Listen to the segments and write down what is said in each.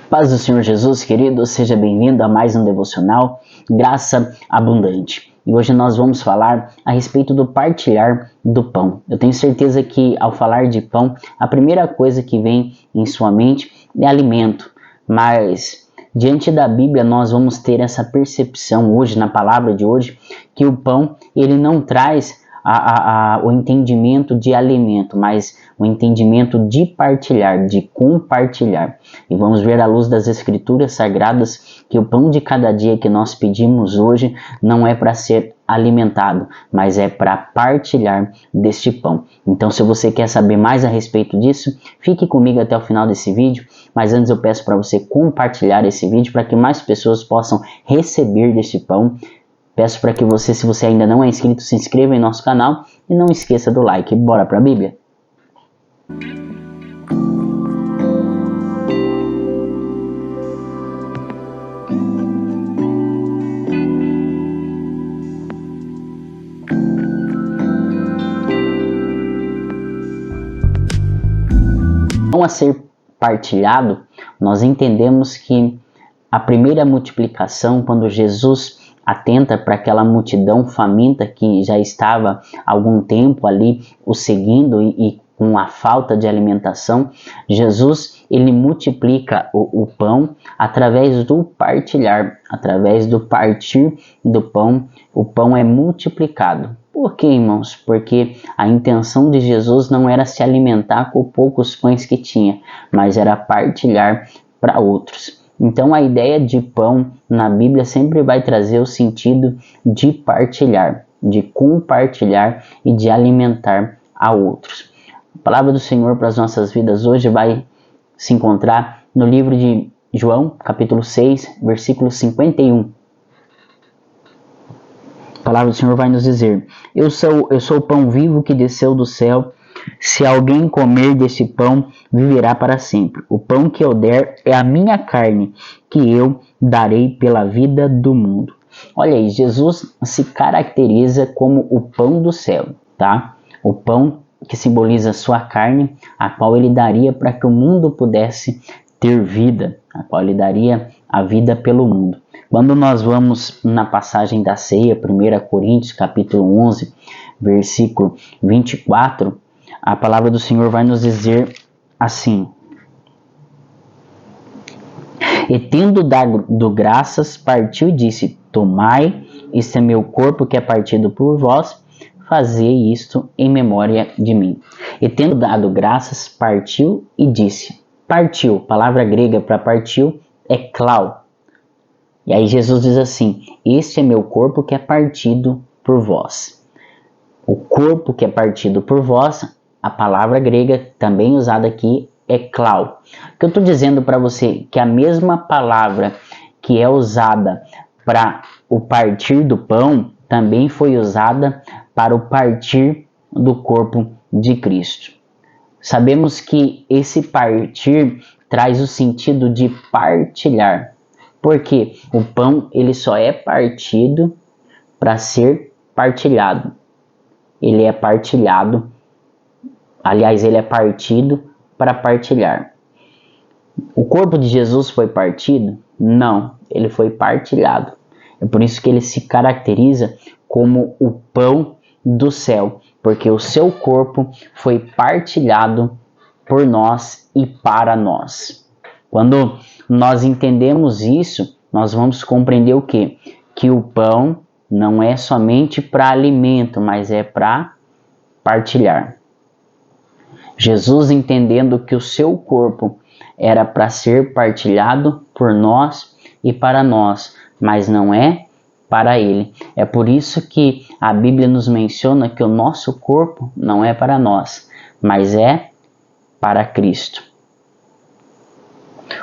Paz do Senhor Jesus, querido, seja bem-vindo a mais um devocional, Graça Abundante. E hoje nós vamos falar a respeito do partilhar do pão. Eu tenho certeza que ao falar de pão, a primeira coisa que vem em sua mente é alimento, mas diante da Bíblia nós vamos ter essa percepção hoje, na palavra de hoje, que o pão ele não traz o entendimento de alimento, mas o entendimento de partilhar, de compartilhar. E vamos ver à luz das Escrituras Sagradas que o pão de cada dia que nós pedimos hoje não é para ser alimentado, mas é para partilhar deste pão. Então, se você quer saber mais a respeito disso, fique comigo até o final desse vídeo, mas antes eu peço para você compartilhar esse vídeo para que mais pessoas possam receber deste pão. Peço para que você, se você ainda não é inscrito, se inscreva em nosso canal e não esqueça do like. Bora para a Bíblia? Pão a ser partilhado, nós entendemos que a primeira multiplicação, quando Jesus atenta para aquela multidão faminta que já estava há algum tempo ali o seguindo e com a falta de alimentação, Jesus ele multiplica o pão através do partilhar, através do partir do pão, o pão é multiplicado. Por quê, irmãos? Porque a intenção de Jesus não era se alimentar com poucos pães que tinha, mas era partilhar para outros. Então a ideia de pão na Bíblia sempre vai trazer o sentido de partilhar, de compartilhar e de alimentar a outros. A palavra do Senhor para as nossas vidas hoje vai se encontrar no livro de João, capítulo 6, versículo 51. A palavra do Senhor vai nos dizer: Eu sou o pão vivo que desceu do céu. Se alguém comer desse pão, viverá para sempre. O pão que eu der é a minha carne, que eu darei pela vida do mundo. Olha aí, Jesus se caracteriza como o pão do céu, tá? O pão que simboliza sua carne, a qual ele daria para que o mundo pudesse ter vida, a qual ele daria a vida pelo mundo. Quando nós vamos na passagem da ceia, 1 Coríntios, capítulo 11, versículo 24, a palavra do Senhor vai nos dizer assim: E tendo dado graças, partiu e disse: Tomai, isto é meu corpo que é partido por vós, fazei isto em memória de mim. E tendo dado graças, partiu e disse. Partiu, palavra grega para partiu é klau. E aí Jesus diz assim: Este é meu corpo que é partido por vós. O corpo que é partido por vós, a palavra grega também usada aqui é klau. O que eu estou dizendo para você que a mesma palavra que é usada para o partir do pão também foi usada para o partir do corpo de Cristo. Sabemos que esse partir traz o sentido de partilhar, porque o pão ele só é partido para ser partilhado. Ele é partilhado. Aliás, ele é partido para partilhar. O corpo de Jesus foi partido? Não, ele foi partilhado. É por isso que ele se caracteriza como o pão do céu, porque o seu corpo foi partilhado por nós e para nós. Quando nós entendemos isso, nós vamos compreender o quê? Que o pão não é somente para alimento, mas é para partilhar. Jesus, entendendo que o seu corpo era para ser partilhado por nós e para nós, mas não é para ele. É por isso que a Bíblia nos menciona que o nosso corpo não é para nós, mas é para Cristo.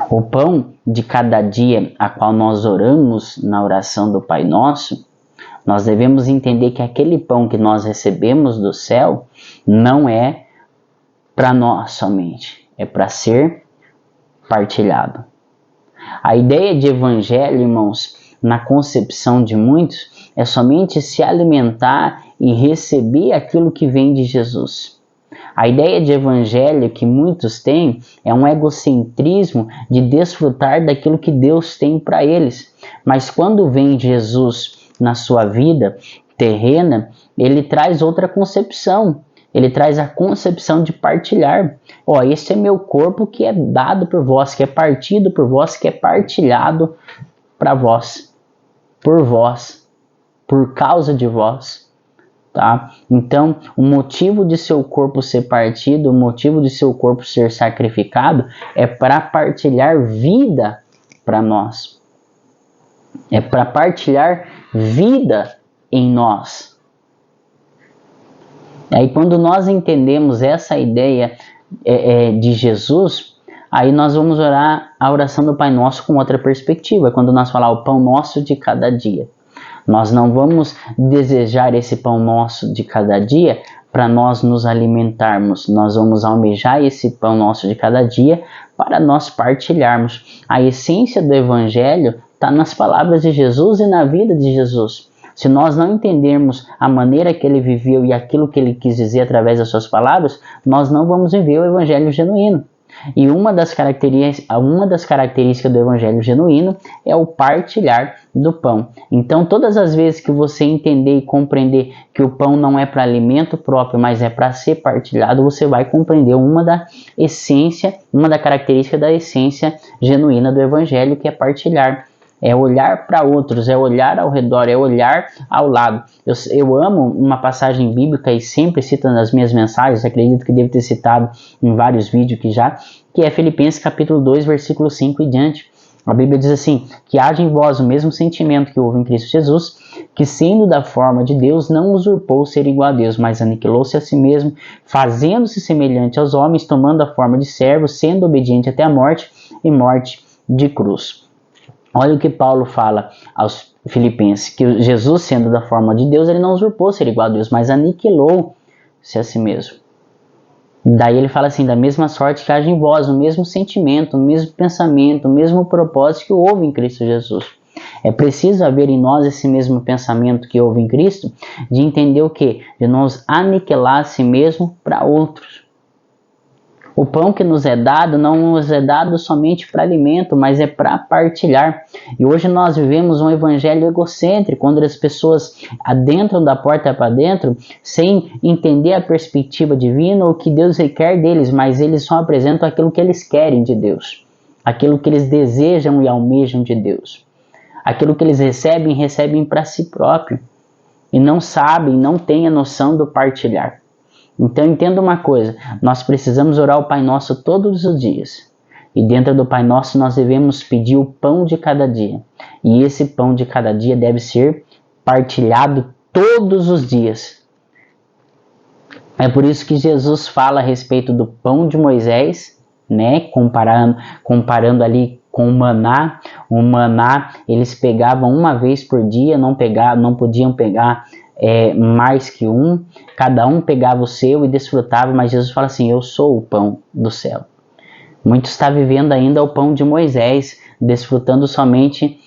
O pão de cada dia a qual nós oramos na oração do Pai Nosso, nós devemos entender que aquele pão que nós recebemos do céu não é para nós somente, é para ser partilhado. A ideia de evangelho, irmãos, na concepção de muitos, é somente se alimentar e receber aquilo que vem de Jesus. A ideia de evangelho que muitos têm é um egocentrismo de desfrutar daquilo que Deus tem para eles. Mas quando vem Jesus na sua vida terrena, ele traz outra concepção. Ele traz a concepção de partilhar. Esse é meu corpo que é dado por vós, que é partido por vós, que é partilhado para vós, por causa de vós. Tá? Então, o motivo de seu corpo ser partido, o motivo de seu corpo ser sacrificado é para partilhar vida para nós. É para partilhar vida em nós. Aí quando nós entendemos essa ideia de Jesus, aí nós vamos orar a oração do Pai Nosso com outra perspectiva. Quando nós falar o pão nosso de cada dia. Nós não vamos desejar esse pão nosso de cada dia para nós nos alimentarmos. Nós vamos almejar esse pão nosso de cada dia para nós partilharmos. A essência do Evangelho está nas palavras de Jesus e na vida de Jesus. Se nós não entendermos a maneira que ele viveu e aquilo que ele quis dizer através das suas palavras, nós não vamos viver o Evangelho genuíno. E uma das características do Evangelho genuíno é o partilhar do pão. Então, todas as vezes que você entender e compreender que o pão não é para alimento próprio, mas é para ser partilhado, você vai compreender uma da característica da essência genuína do Evangelho, que é partilhar. É olhar para outros, é olhar ao redor, é olhar ao lado. Eu amo uma passagem bíblica e sempre cito nas minhas mensagens, acredito que devo ter citado em vários vídeos que é Filipenses capítulo 2, versículo 5 e diante. A Bíblia diz assim, que haja em vós o mesmo sentimento que houve em Cristo Jesus, que sendo da forma de Deus, não usurpou ser igual a Deus, mas aniquilou-se a si mesmo, fazendo-se semelhante aos homens, tomando a forma de servo, sendo obediente até a morte e morte de cruz. Olha o que Paulo fala aos Filipenses, que Jesus, sendo da forma de Deus, ele não usurpou ser igual a Deus, mas aniquilou-se a si mesmo. Daí ele fala assim, da mesma sorte que haja em vós o mesmo sentimento, o mesmo pensamento, o mesmo propósito que houve em Cristo Jesus. É preciso haver em nós esse mesmo pensamento que houve em Cristo, de entender o quê? De nos aniquilar a si mesmo para outros. O pão que nos é dado não nos é dado somente para alimento, mas é para partilhar. E hoje nós vivemos um evangelho egocêntrico, onde as pessoas adentram da porta para dentro, sem entender a perspectiva divina, o que Deus requer deles, mas eles só apresentam aquilo que eles querem de Deus, aquilo que eles desejam e almejam de Deus. Aquilo que eles recebem para si próprio, e não sabem, não têm a noção do partilhar. Então entenda uma coisa, nós precisamos orar o Pai Nosso todos os dias. E dentro do Pai Nosso nós devemos pedir o pão de cada dia. E esse pão de cada dia deve ser partilhado todos os dias. É por isso que Jesus fala a respeito do pão de Moisés, né? Comparando ali com o maná. O maná eles pegavam uma vez por dia, não podiam pegar mais que um, cada um pegava o seu e desfrutava, mas Jesus fala assim, eu sou o pão do céu. Muitos estão vivendo ainda o pão de Moisés, desfrutando somente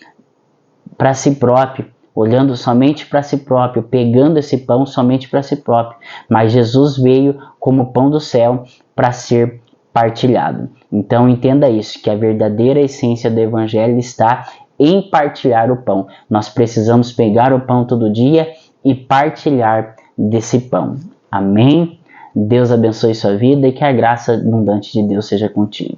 para si próprio, olhando somente para si próprio, pegando esse pão somente para si próprio, mas Jesus veio como pão do céu para ser partilhado. Então entenda isso, que a verdadeira essência do Evangelho está em partilhar o pão. Nós precisamos pegar o pão todo dia e partilhar desse pão. Amém? Deus abençoe sua vida e que a graça abundante de Deus seja contigo.